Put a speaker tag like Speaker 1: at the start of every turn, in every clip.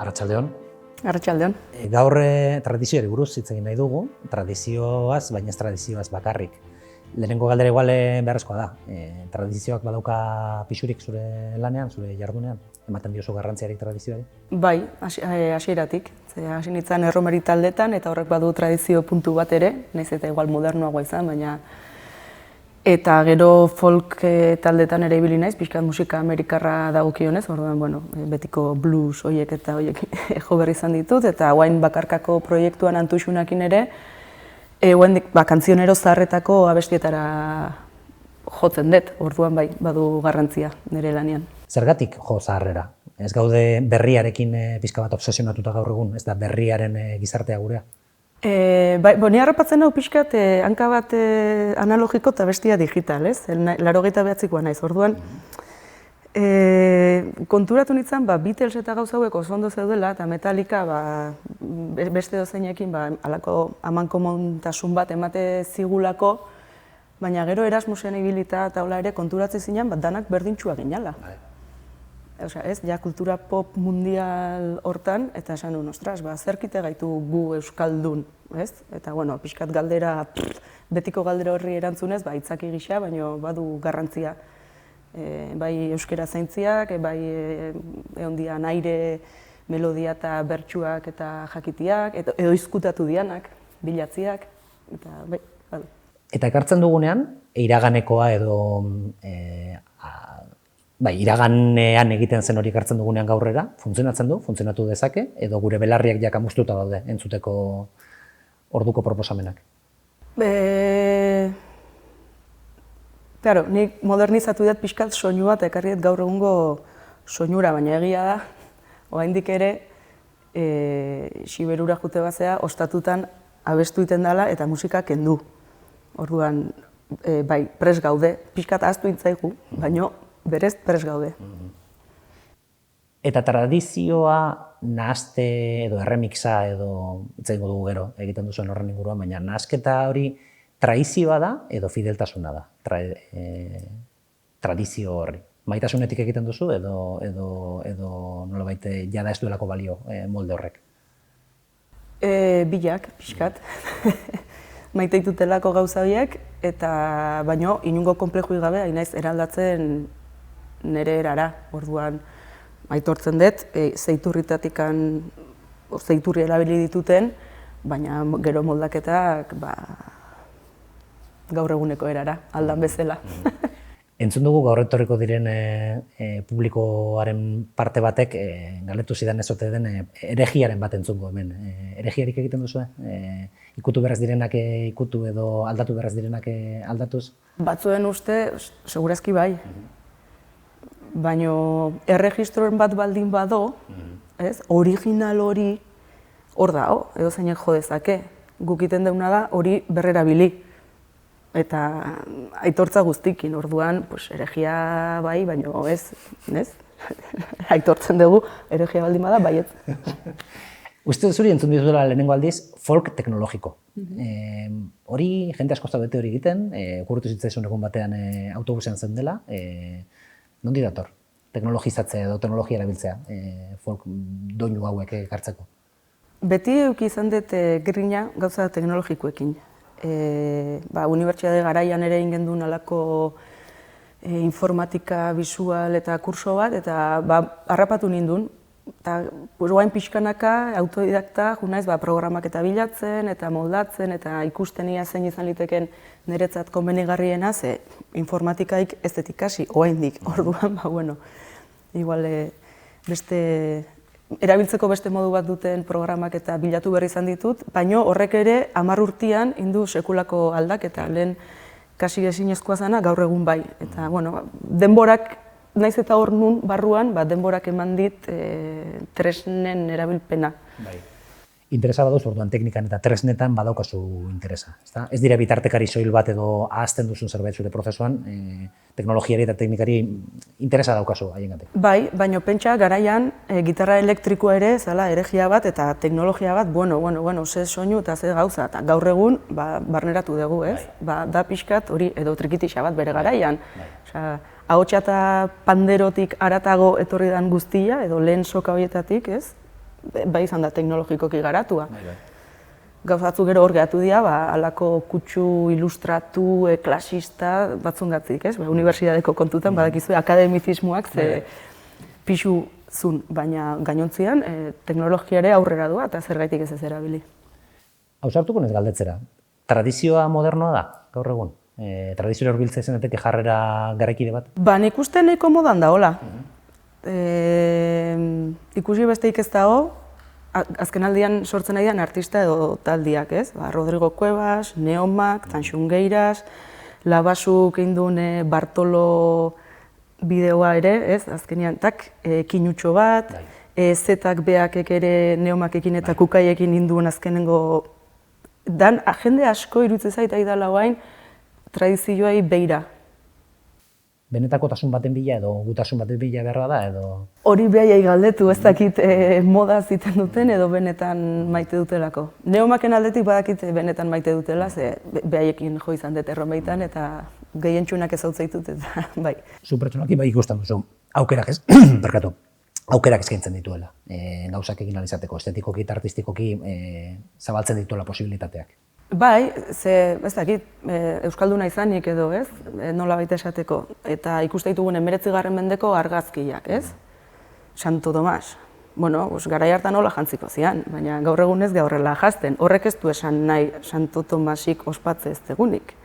Speaker 1: Arratsaldeon.
Speaker 2: Arratsaldeon.
Speaker 1: Gaur tradizioari buruz hitz egin nahi dugu, tradizioaz, baina ez tradizioaz bakarrik. Lehenengo galdera igual beharrezkoa da. Tradizioak badauka pisurik zure lanean, zure jardunean? Ematen diozu garrantziarik tradizioari?
Speaker 2: Bai, hasieratik. Hasi nintzen erromeri taldetan eta horrek badu tradizio puntu bat ere, nahiz eta igual modernoagoa izan, baina eta gero folk taldetan ere ibili naiz, pixkat musika amerikarra dagokionez, orduan, bueno, betiko blues horiek eta horiek jo berri izan ditut, eta guain bakarkako proiektuan Antuxunakin ere, kantzionero zaharretako abestietara jotzen dut, orduan bai, badu garrantzia nire lanean.
Speaker 1: Zergatik jo zaharrera? Ez gaude berriarekin pixka bat obsesionatuta gaur egun, ez da berriaren gizartea gurea?
Speaker 2: Ni harrapatzen hau pixkat hanka bat analogiko eta bestia digital, ez? 89koa naiz, orduan konturatu nintzen, Beatles eta gauza hauek oso ondo zeudela, eta Metallica beste dozeinekin halako amankomontasun bat emate zigulako, baina gero Erasmusen ibilita eta hola ere konturatzen zinen, danak berdintxua ginala. Ez, ja kultura pop mundial hortan, eta esan duen, ostras, zerkite gaitu gu euskaldun, ez? Eta, bueno, pixkat galdera, betiko galdera horri erantzunez, itzaki gisa, baina badu garrantzia. Bai euskera zaintziak, bai egondian aire, melodia eta bertsuak eta jakitiak, edo izkutatu dianak, bilatziak, eta bai, badu.
Speaker 1: Eta ekartzen dugunean, iraganekoa edo iraganean egiten zen hori ekartzen dugunean gaurrera, funtzionatu dezake, edo gure belarriak jakamustuta daude entzuteko orduko proposamenak?
Speaker 2: Claro, nik modernizatu dut pixkat soinua eta ekarri dut gaur egungo soinura, baina egia da, oraindik ere, Siberura jute bazea, ostatutan abestu iten dela eta musika kendu. Orduan, bai, prest gaude, pixkat ahaztu intzaigu, baina berez prest gaude.
Speaker 1: Eta tradizioa nahaste edo erremixa edo itzaingo dugu gero egiten duzuen horren inguruan, baina nahasketa hori traizioa da edo fideltasuna da, tradizio horri. Maitasunetik egiten duzu edo nolabait jada ez duelako balio molde horrek?
Speaker 2: Bilak, pixkat. Maite ditutelako gauza horiek, eta baino inungo konplexui gabe hain naiz eraldatzen nire erara. Orduan, aitortzen dut, zeiturritatikan zeiturri erabili dituten, baina gero moldaketak gaur eguneko erara, aldan bezala.
Speaker 1: Entzun dugu gaur etorriko diren publikoaren parte batek galdetu zidan ez ote den eregiaren bat entzungo hemen. Eregiarik egiten duzu? Ikutu berraz direnak ikutu edo aldatu berraz direnak aldatuz?
Speaker 2: Batzuen uste, segurazki bai. Baina erregistroen bat baldin bado, original hori hor da, edo zeinek jo dezake. Guk iten deuna da hori berrerabili. Eta aitortza guztikin, orduan, eregia bai, baina ez, aitortzen dugu, eregia baldin bada, baiet.
Speaker 1: Uste zuri entzun dizuela lehenengo aldiz, folk teknologiko. Hori, jende asko zaudete hori egiten, okurritu zitzaizun egun batean autobusean zen dela, nondi dator? Teknologizatzea edo teknologia erabiltzea, folk doinu hauek ekartzeko? Beti
Speaker 2: eduki izan dut grina gauza teknologikoekin. Unibertsitate garaian ere egin gendun alako informatika, visual eta kurso bat, eta harrapatu nindun. Eta guain pixkanaka, autodidakta, junaiz programak eta bilatzen, eta moldatzen, eta ikusten ia zein izan liteken niretzat konbenigarriena, ze informatikaik ez dut ikasi, oraindik. Orduan, igual erabiltzeko beste modu bat duten programak eta bilatu berri izan ditut, baina horrek ere 10 urtean indu sekulako aldaketa, lehen kasi ezinezkoa zena gaur egun bai. Eta denborak, naiz eta hor nun barruan, denborak eman dit tresnen erabilpena.
Speaker 1: Interesa baduz, orduan teknikan eta tresnetan badaukazu interesa. Ez dira bitartekari soil bat edo ahazten duzun zerbait zure prozesuan, teknologiari eta teknikari interesa daukazu haiengatik.
Speaker 2: Bai, baina pentsa garaian gitarra elektrikoa ere, zala, eregia bat eta teknologia bat, ze soinu eta ze gauza, eta gaur egun barneratu dugu, ez? Da pixkat hori edo trikitixa bat bere garaian. Ahotsa eta panderotik haratago etorri den guztia, edo lehen soka horietatik, ez? bai izan da teknologikoki garatua. Gauzatzu gero hor gehatu dira, halako kutsu ilustratu, klasista batzungatik, ez? Unibertsitateko kontutan, badakizue, akademizismoak ze pixu zun, baina gainontzian teknologiare aurrera doa eta zergaitik ez erabili.
Speaker 1: Hausartuko nez galdetzera, tradizioa modernoa da, gaur egun? Tradizioa horbiltzea zeneteke jarrera garraikide bat?
Speaker 2: Ba, nik uste nahiko modan da, hola. Ikusi besteik ez dago, azken aldian sortzen ari den artista edo taldiak, ez? Rodrigo Cuevas, Neomak, Tanxungeiras, Labasuk indun Bartolo bideoa ere, ez? Azkenean, kinutxo bat, Zetak beakek ere Neomakekin eta Kukaiekin induen azkenengo dan, jende asko iruditzen zait ari dela guain tradizioai beira.
Speaker 1: Benetako tasun baten bila edo gutasun baten bila beharra da edo...
Speaker 2: Hori behaiai galdetu, ez dakit moda ziten duten edo benetan maite dutelako. Neomaken aldetik badakit benetan maite dutela, ze behaiekin jo izan dut erromeitan eta gehientsunak ez zaitut eta bai.
Speaker 1: Zu pertsonaki bai ikusten duzu, aukerak ez, barkatu, aukerak eskaintzen dituela, gauzak egin alizateko, estetikoki eta artistikoki zabaltzen dituela posibilitateak.
Speaker 2: Bai, ze, ez dakit, euskalduna izanik edo, ez, nola baita esateko, eta ikuste ditugun 19. mendeko argazkiak, ez? Santo Tomas. Bueno, garai hartan nola jantziko zian, baina gaur egun ez gaurrela jazten. Horrek ez du esan nahi Santo Tomasik ospatze ez degunik.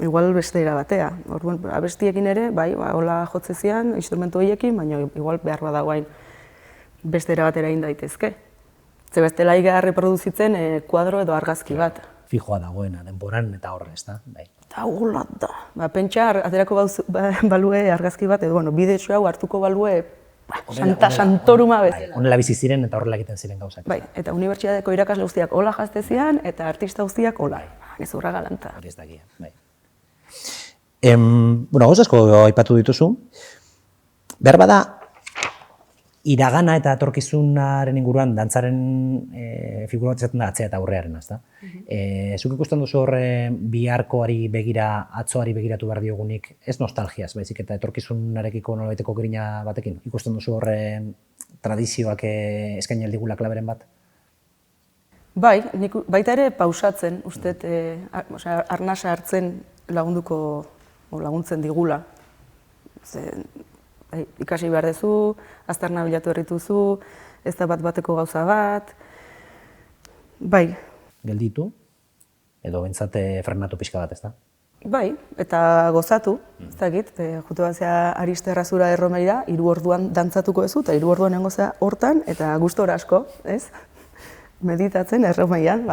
Speaker 2: Igual beste era batea. Orduan, abestiekin ere, bai, hola jotze zian, instrumentu horiekin, baina igual behar badagoain beste era batera egin daitezke. Ze bestela iga reproduzitzen kuadro edo argazki bat.
Speaker 1: Fijoa dagoena, denboran eta horre, ez da?
Speaker 2: Eta gulat da. Pentsa, aterako balue argazki bat, edo, bidetxo hau hartuko balue Santa Santoruma bezala.
Speaker 1: Honela bizi ziren eta horrela egiten ziren gauzak.
Speaker 2: Bai, eta unibertsitateko irakasle guztiak hola jazte zian, eta artista guztiak hola. Gezurra galanta.
Speaker 1: Hori ez dakia, bai. Gauz asko aipatu dituzu. Behar bada, iragana eta etorkizunaren inguruan dantzaren figura bat izaten da atzea eta aurrearen, ezta? Zuk ikusten duzu horre biharkoari begira, atzoari begiratu behar diogunik, ez nostalgiaz, baizik eta etorkizunarekiko nolabaiteko grina batekin? Ikusten duzu horre tradizioak eskaini aldigula klaberen bat?
Speaker 2: Bai, baita ere pausatzen, uste, arnasa hartzen laguntzen digula. Ikasi behar dezu, aztarna bilatu errituzu, ez da bat-bateko gauza bat. Bai.
Speaker 1: Gelditu, edo bentsate frenatu pixka bat, ez da?
Speaker 2: Bai, eta gozatu, ez dakit, jutu batzea Ariste Errazura erromeira, 3 orduan dantzatuko ezu, eta 3 orduan engozea hortan, eta gustora asko, ez? Meditatzen erromeian,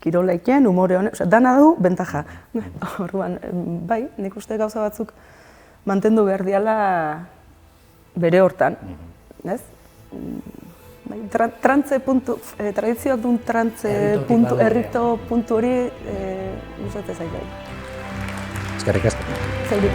Speaker 2: kirolaiken, umore honen, dana du, bentaja. Orduan, bai, nik uste gauza batzuk mantendu behar diala bere hortan, ez? Tradizioak duen trantze errito puntu hori gustatzen zait.
Speaker 1: Eskerrik asko.
Speaker 2: Zauri.